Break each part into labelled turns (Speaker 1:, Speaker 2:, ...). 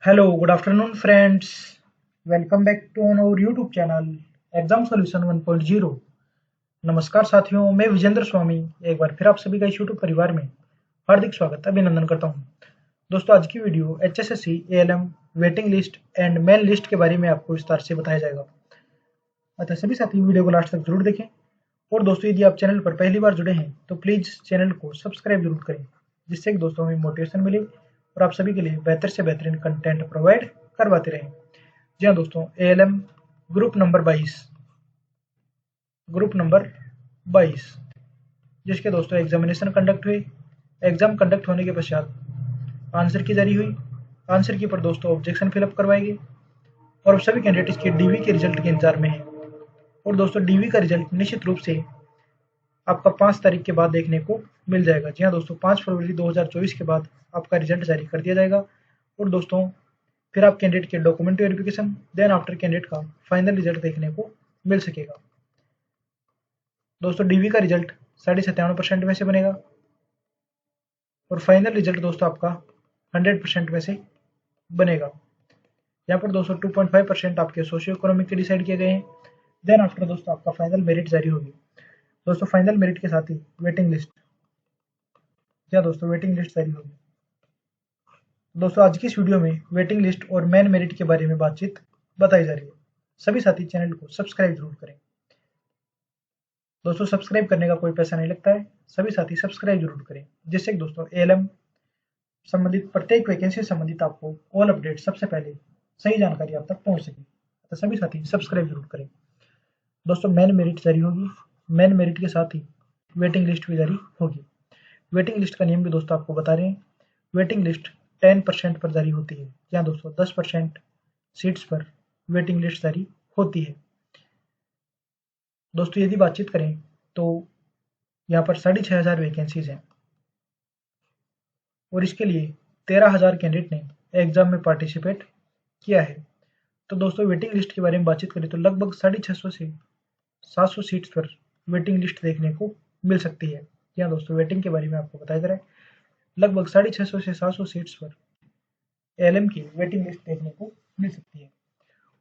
Speaker 1: Hello, good afternoon, friends. Welcome back to our YouTube channel exam solution 1.0। नमस्कार साथियों, मैं विजेंद्र स्वामी एक बार फिर आप सभी का इस YouTube परिवार में हार्दिक स्वागत अभिनंदन करता हूं। दोस्तों, आज की video HSSC ALM waiting list and main list के बारे में आपको विस्तार से बताया जाएगा। अतः सभी साथी वीडियो को लास्ट तक जरूर देखें। और दोस्तों, यदि आप चैनल पर पहली बार जुड़े हैं तो प्लीज चैनल को सब्सक्राइब जरूर करें, जिससे कि दोस्तों हमें मोटिवेशन मिले और आप सभी के लिए बेहतर से बेहतरीन कंटेंट प्रोवाइड करवाते रहें। जी हाँ दोस्तों, ALM ग्रुप नंबर 22 जिसके दोस्तों एग्जामिनेशन कंडक्ट हुए। एग्जाम कंडक्ट होने के पश्चात आंसर की जारी हुई। आंसर की पर दोस्तों ऑब्जेक्शन फिलअप करवाए गए और अब सभी कैंडिडेट इसके डीवी के रिजल्ट के इंतजार में हैं। और दोस्तों, डीवी का रिजल्ट निश्चित रूप से आपका 5 तारीख के बाद देखने को मिल जाएगा। जी हाँ दोस्तों, 5 फरवरी 2024 के बाद आपका रिजल्ट जारी कर दिया जाएगा। और दोस्तों, फिर आप कैंडिडेट के document verification then after candidate का फाइनल रिजल्ट देखने को मिल सकेगा। दोस्तों, डीवी का रिजल्ट 97.5% में से बनेगा और फाइनल रिजल्ट दोस्तों आपका 100% में से बनेगा। यहाँ पर दोस्तों 2.5% आपके सोशियो इकोनॉमिक के डिसाइड किए गए हैं। देन आफ्टर दोस्तों आपका फाइनल मेरिट जारी होगी। दोस्तों, फाइनल मेरिट के साथ ही वेटिंग लिस्ट, या दोस्तों वेटिंग लिस्ट जारी होगी। दोस्तों, आज की इस वीडियो में वेटिंग लिस्ट और मेन मेरिट के बारे में बातचीत बताई जा रही है। सभी साथी चैनल को सब्सक्राइब जरूर करें। दोस्तों, सब्सक्राइब करने का कोई पैसा नहीं लगता है, सभी साथी सब्सक्राइब जरूर करें, जिससे कि दोस्तों ALM संबंधित प्रत्येक वैकेंसी से संबंधित आपको ऑल अपडेट सबसे पहले सही जानकारी आप तक पहुंच सके। तो सभी साथी सब्सक्राइब जरूर करें। दोस्तों, मेन मेरिट जारी होगी। मेन मेरिट के साथ ही वेटिंग लिस्ट भी जारी होगी। वेटिंग लिस्ट का नियम भी दोस्तों आपको बता रहे हैं। वेटिंग लिस्ट 10% पर जारी होती है, जहाँ दोस्तों 10% सीट्स पर वेटिंग लिस्ट जारी होती है। दोस्तों, यदि बातचीत करें तो यहाँ पर 6,500 वैकेंसीज हैं और इसके लिए 13,000 कैंडिडेट ने एग्जाम में पार्टिसिपेट किया है। तो दोस्तों, वेटिंग लिस्ट के बारे में बातचीत करें तो लगभग 650 से 700 सीट्स पर वेटिंग लिस्ट देखने को मिल सकती है। यहाँ दोस्तों वेटिंग के बारे में आपको बताया जा रहा है, लगभग 650 से 700 सीट्स पर ALM की वेटिंग लिस्ट देखने को मिल सकती है।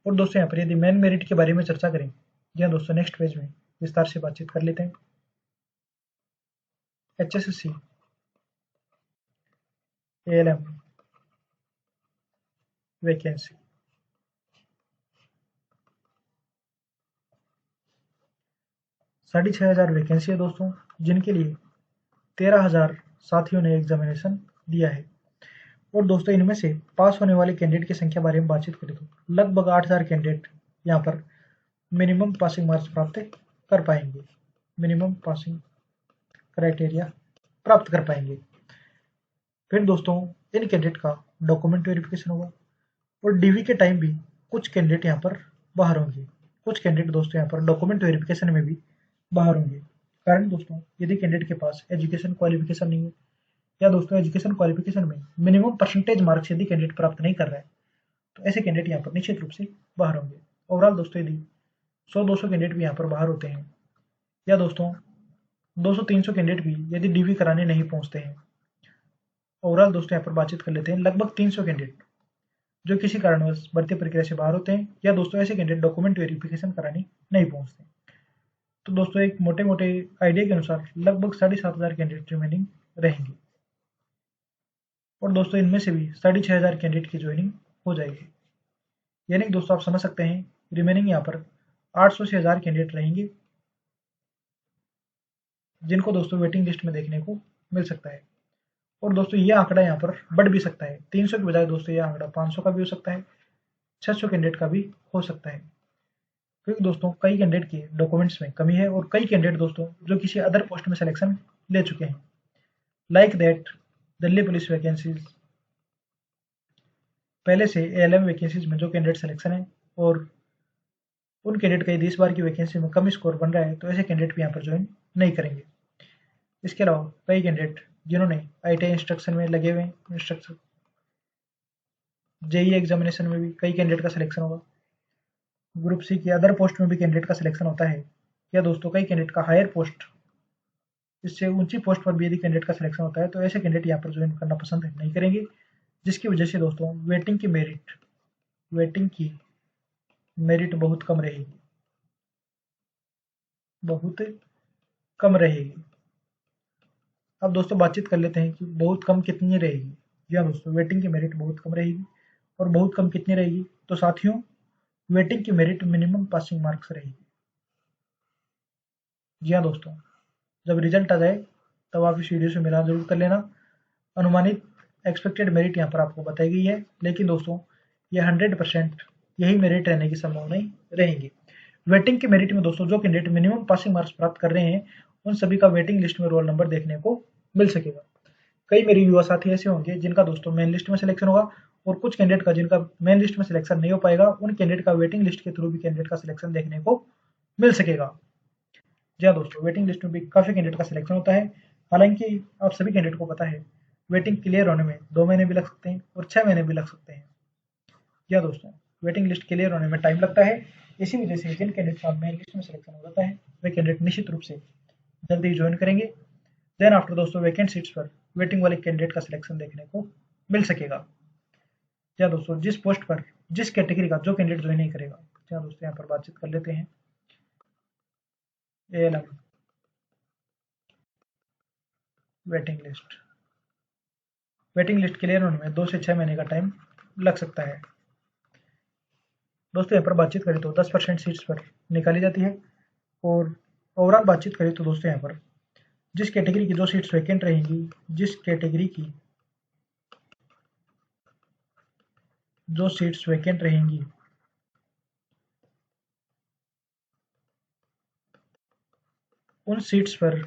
Speaker 1: और दोस्तों, यहाँ पर यदि मेन मेरिट के बारे में चर्चा करें, यहाँ दोस्तों नेक्स्ट पेज में विस्तार से बातचीत कर लेते हैं। HSSC ALM वैकेंसी 6,500 वैकेंसी है दोस्तों, जिनके लिए 13,000 साथियों ने एग्जामिनेशन दिया है। और दोस्तों, इनमें से पास होने वाले कैंडिडेट की संख्या बारे में बातचीत करें तो लगभग 8,000 कैंडिडेट यहाँ पर मिनिमम पासिंग मार्क्स प्राप्त कर पाएंगे, मिनिमम पासिंग क्राइटेरिया प्राप्त कर पाएंगे। फिर दोस्तों, इन कैंडिडेट का डॉक्यूमेंट वेरिफिकेशन होगा और डीवी के टाइम भी कुछ कैंडिडेट यहाँ पर बाहर होंगे। कुछ कैंडिडेट दोस्तों यहाँ पर डॉक्यूमेंट वेरिफिकेशन में भी बाहर होंगे। कारण दोस्तों, यदि कैंडिडेट के पास एजुकेशन क्वालिफिकेशन नहीं है या दोस्तों एजुकेशन क्वालिफिकेशन में मिनिमम परसेंटेज मार्क्स यदि कैंडिडेट प्राप्त नहीं कर रहा है, तो ऐसे कैंडिडेट यहाँ पर निश्चित रूप से बाहर होंगे। ओवरऑल दोस्तों, यदि 100-200 कैंडिडेट भी यहाँ पर बाहर होते हैं या दोस्तों 200-300 कैंडिडेट भी यदि डीवी कराने नहीं पहुंचते हैं, ओवरऑल दोस्तों यहाँ पर बातचीत कर लेते हैं लगभग 300 कैंडिडेट जो किसी कारणवश भर्ती प्रक्रिया से बाहर होते हैं या दोस्तों ऐसे कैंडिडेट डॉक्यूमेंट वेरिफिकेशन कराने नहीं पहुंचते। तो दोस्तों, एक मोटे मोटे आइडिया के अनुसार लगभग 7,500 कैंडिडेट रिमेनिंग रहेंगे और दोस्तों इनमें से भी 6,500 कैंडिडेट की ज्वाइनिंग हो जाएगी। यानी कि दोस्तों आप समझ सकते हैं, रिमेनिंग यहाँ पर 800 से 1,000 कैंडिडेट रहेंगे, जिनको दोस्तों वेटिंग लिस्ट में देखने को मिल सकता है। और दोस्तों, ये आंकड़ा यहाँ पर बढ़ भी सकता है। 300 के बजाय दोस्तों ये आंकड़ा 500 का भी हो सकता है, 600 कैंडिडेट का भी हो सकता है, क्योंकि दोस्तों कई कैंडिडेट के डॉक्यूमेंट्स में कमी है और कई कैंडिडेट दोस्तों जो किसी अदर पोस्ट में सिलेक्शन ले चुके हैं, like that Delhi police vacancies, पहले से ALM वैकेंसीज में जो कैंडिडेट सिलेक्शन है और उन कैंडिडेट का यदि इस बार की वैकेंसी में कम स्कोर बन रहा है, तो ऐसे कैंडिडेट भी यहाँ पर ज्वाइन नहीं करेंगे। इसके अलावा कई कैंडिडेट जिन्होंने ITI इंस्ट्रक्शन में लगे हुए हैं, इंस्ट्रक्शन JEE एग्जामिनेशन में भी कई कैंडिडेट का सिलेक्शन होगा, ग्रुप C की अदर पोस्ट में भी कैंडिडेट का सिलेक्शन होता है, या दोस्तों कई कैंडिडेट का हायर पोस्ट, इससे ऊंची पोस्ट पर भी यदि कैंडिडेट का सिलेक्शन होता है, तो ऐसे कैंडिडेट यहाँ पर ज्वाइन करना पसंद नहीं करेंगे, जिसकी वजह से दोस्तों वेटिंग की मेरिट बहुत कम रहेगी, बहुत कम रहेगी। अब दोस्तों बातचीत कर लेते हैं कि बहुत कम कितनी रहेगी। जी हाँ दोस्तों, वेटिंग की मेरिट बहुत कम रहेगी। और बहुत कम कितनी रहेगी? तो साथियों, वेटिंग की मेरिट मिनिमम पासिंग मार्क्स रहेगी। जी हाँ दोस्तों, जब रिजल्ट आ जाए तब आप इस वीडियो से मिलान जरूर कर लेना। अनुमानित एक्सपेक्टेड मेरिट यहाँ पर आपको बताई गई है, लेकिन दोस्तों ये 100% यही मेरिट रहने की संभावनाएं रहेंगी। वेटिंग की मेरिट में दोस्तों जो कैंडिडेट मिनिमम पासिंग मार्क्स प्राप्त कर रहे हैं उन सभी का वेटिंग लिस्ट में रोल नंबर देखने को मिल सकेगा। कई मेरे युवा साथी ऐसे होंगे जिनका दोस्तों मेन लिस्ट में सिलेक्शन होगा, और कुछ कैंडिडेट का जिनका मेन लिस्ट में सिलेक्शन नहीं हो पाएगा, उन कैंडिडेट का वेटिंग लिस्ट के थ्रू भी कैंडिडेट का सिलेक्शन देखने को मिल सकेगा। जी हाँ दोस्तों, वेटिंग लिस्ट में भी काफी कैंडिडेट का सिलेक्शन होता है। हालांकि आप सभी कैंडिडेट को पता है वेटिंग क्लियर होने में 2 महीने भी लग सकते हैं और 6 महीने भी लग सकते हैं। जी हाँ दोस्तों, वेटिंग लिस्ट क्लियर होने में टाइम लगता है। इसी वजह से जिन कैंडिडेट का मेन लिस्ट में सिलेक्शन हो जाता है वे कैंडिडेट निश्चित रूप से जल्दी ज्वाइन करेंगे। देन आफ्टर दोस्तों वैकेंट सीट्स पर वेटिंग वाले कैंडिडेट का सिलेक्शन देखने को मिल सकेगा। क्या दोस्तों, जिस पोस्ट पर जिस कैटेगरी का जो कैंडिडेट ज्वाइन नहीं करेगा, क्या दोस्तों यहाँ पर बातचीत कर लेते हैं। ALM वेटिंग लिस्ट क्लियर होने में 2 से 6 महीने का टाइम लग सकता है। दोस्तों यहाँ पर बातचीत करें तो 10% सीट्स पर निकाली जाती है। और ओवरऑल बातचीत करें तो दोस्तों यहाँ पर जिस कैटेगरी की जो सीट्स वैकेंट रहेंगी, जिस कैटेगरी की जो सीट्स वैकेंट रहेंगी उन सीट्स पर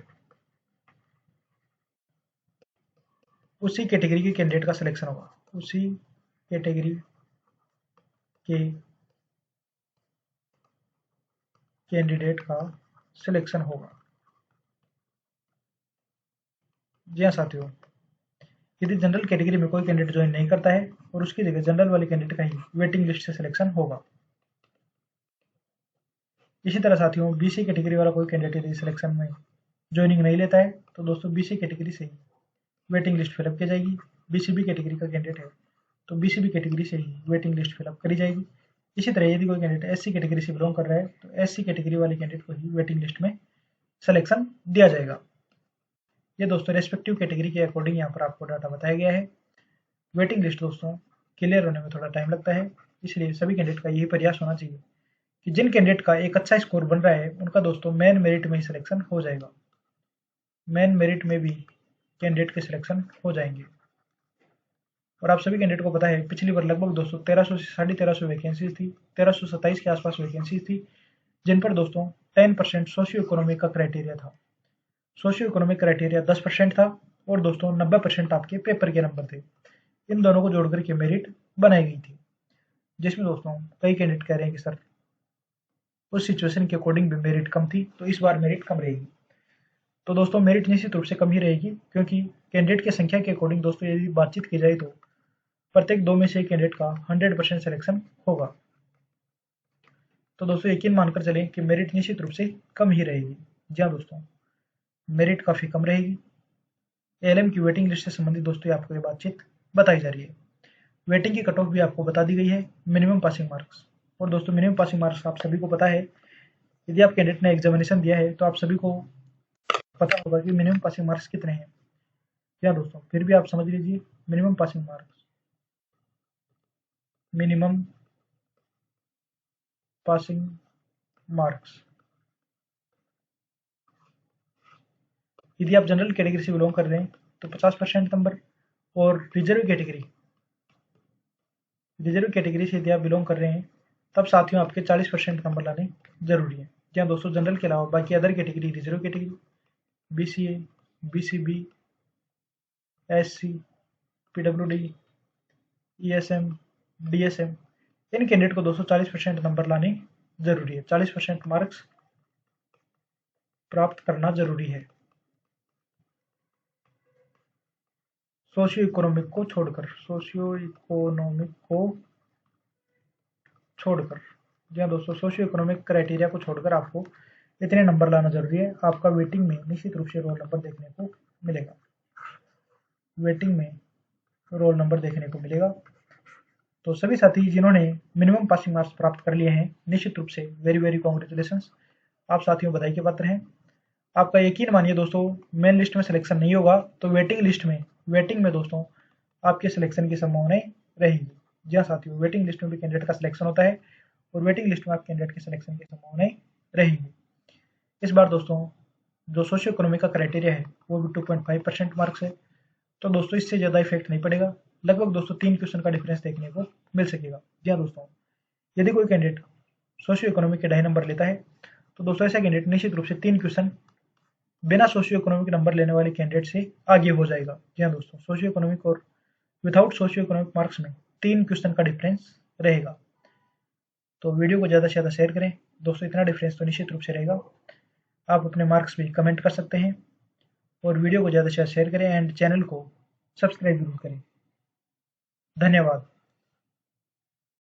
Speaker 1: उसी कैटेगरी के कैंडिडेट का सिलेक्शन होगा, उसी कैटेगरी के कैंडिडेट का सिलेक्शन होगा। जी हाँ साथियों, यदि जनरल कैटेगरी में कोई कैंडिडेट ज्वाइन नहीं करता है और उसकी जगह जनरल वाले कैंडिडेट का ही वेटिंग लिस्ट से सिलेक्शन होगा। इसी तरह साथियों, BC कैटेगरी वाला कोई कैंडिडेट यदि सिलेक्शन में ज्वाइनिंग नहीं लेता है तो दोस्तों BC कैटेगरी से ही वेटिंग लिस्ट फिलअप की जाएगी। BCB कैटेगरी का कैंडिडेट है तो BCB कैटेगरी से ही वेटिंग लिस्ट फिलअप करी जाएगी। इसी तरह यदि कोई कैंडिडेट SC कैटेगरी से बिलोंग कर रहा है तो SC कैटेगरी वाले कैंडिडेट को ही वेटिंग लिस्ट में सिलेक्शन दिया जाएगा। ये दोस्तों रेस्पेक्टिव कैटेगरी के अकॉर्डिंग यहाँ पर आपको डाटा बताया गया है। वेटिंग लिस्ट दोस्तों क्लियर होने में थोड़ा टाइम लगता है, इसलिए सभी कैंडिडेट का यही प्रयास होना चाहिए कि जिन कैंडिडेट का एक अच्छा स्कोर बन रहा है उनका दोस्तों मेन मेरिट में ही सिलेक्शन हो जाएगा। मेन मेरिट में भी कैंडिडेट के सिलेक्शन हो जाएंगे। और आप सभी कैंडिडेट को पता है पिछली बार लगभग दोस्तों 1300 से 1350 वैकेंसीज थी, 1327 के आसपास वैकेंसीज थी, जिन पर दोस्तों 10% सोशियो इकोनॉमिक का क्राइटेरिया था। सोशियो इकोनॉमिक क्राइटेरिया 10% था और दोस्तों 90% आपके पेपर के नंबर थे। इन दोनों को जोड़कर के मेरिट बनाई गई थी, जिसमें दोस्तों कई कैंडिडेट कह रहे हैं कि सर उस सिचुएशन के अकॉर्डिंग भी मेरिट कम थी, तो इस बार मेरिट कम रहेगी। तो दोस्तों मेरिट निश्चित रूप से कम ही रहेगी, क्योंकि कैंडिडेट की संख्या के अकॉर्डिंग दोस्तों यदि बातचीत की जाए तो प्रत्येक 2 में से एक कैंडिडेट का 100% सिलेक्शन होगा। तो दोस्तों यकीन मानकर चलें कि मेरिट निश्चित रूप से कम ही रहेगी। जी हाँ दोस्तों, मेरिट काफ़ी कम रहेगी। ALM की वेटिंग लिस्ट से संबंधित दोस्तों आपको ये बातचीत बताई जा रही है। वेटिंग की कट ऑफ भी आपको बता दी गई है, मिनिमम पासिंग मार्क्स। और दोस्तों मिनिमम पासिंग मार्क्स आप सभी को पता है, यदि आप कैंडिडेट ने एग्जामिनेशन दिया है तो आप सभी को पता होगा कि मिनिमम पासिंग मार्क्स कितने हैं। या दोस्तों फिर भी आप समझ लीजिए, minimum passing marks, minimum passing marks, यदि आप जनरल कैटेगरी से बिलोंग कर रहे हैं तो 50% नंबर, और रिजर्व कैटेगरी से यदि आप बिलोंग कर रहे हैं तब साथियों आपके 40% नंबर लाने जरूरी है। जहाँ दोस्तों जनरल के अलावा बाकी other category, reserve category, BCA, BCB, SC, PWD, ESM, DSM, इन कैंडिडेट को 240% नंबर लाने जरूरी है। 40% मार्क्स प्राप्त करना जरूरी है सोशियो इकोनॉमिक को छोड़कर। जी हाँ दोस्तों, सोशियो इकोनॉमिक क्राइटेरिया को छोड़कर आपको इतने नंबर लाना जरूरी है। आपका वेटिंग में निश्चित रूप से रोल नंबर देखने को मिलेगा। वेटिंग में रोल नंबर देखने को मिलेगा। तो सभी साथी जिन्होंने मिनिमम पासिंग मार्क्स प्राप्त कर लिए हैं, निश्चित रूप से वेरी वेरी कॉन्ग्रेचुलेशंस, आप साथियों बधाई के पात्र हैं। आपका यकीन मानिए दोस्तों, मेन लिस्ट में सिलेक्शन नहीं होगा तो वेटिंग में दोस्तों आपके सिलेक्शन की संभावनाएं रहेगी। जी हाँ साथियों, वेटिंग लिस्ट में भी कैंडिडेट का सिलेक्शन होता है और वेटिंग लिस्ट में आप कैंडिडेट के सिलेक्शन की संभावनाएं रहेगी। इस बार दोस्तों जो सोशियो इकोनॉमिक का क्राइटेरिया है वो भी 2.5% मार्क्स है, तो दोस्तों इससे ज़्यादा इफेक्ट नहीं पड़ेगा। लगभग दोस्तों 3 क्वेश्चन का डिफरेंस देखने को मिल सकेगा। जी हाँ दोस्तों, यदि कोई कैंडिडेट सोशियो इकोनॉमिक के ढाई नंबर लेता है तो दोस्तों ऐसा कैंडिडेट निश्चित रूप से 3 क्वेश्चन बिना सोशियो इकोनॉमिक नंबर लेने वाले कैंडिडेट से आगे हो जाएगा। जी हाँ दोस्तों, सोशियो इकोनॉमिक और विदाउट सोशियो इकोनॉमिक मार्क्स में 3 क्वेश्चन का डिफरेंस रहेगा। तो वीडियो को ज़्यादा से ज़्यादा शेयर करें दोस्तों, इतना डिफरेंस तो निश्चित रूप से रहेगा। आप अपने मार्क्स भी कमेंट कर सकते हैं और वीडियो को ज़्यादा से ज़्यादा शेयर करें एंड चैनल को सब्सक्राइब जरूर करें। धन्यवाद।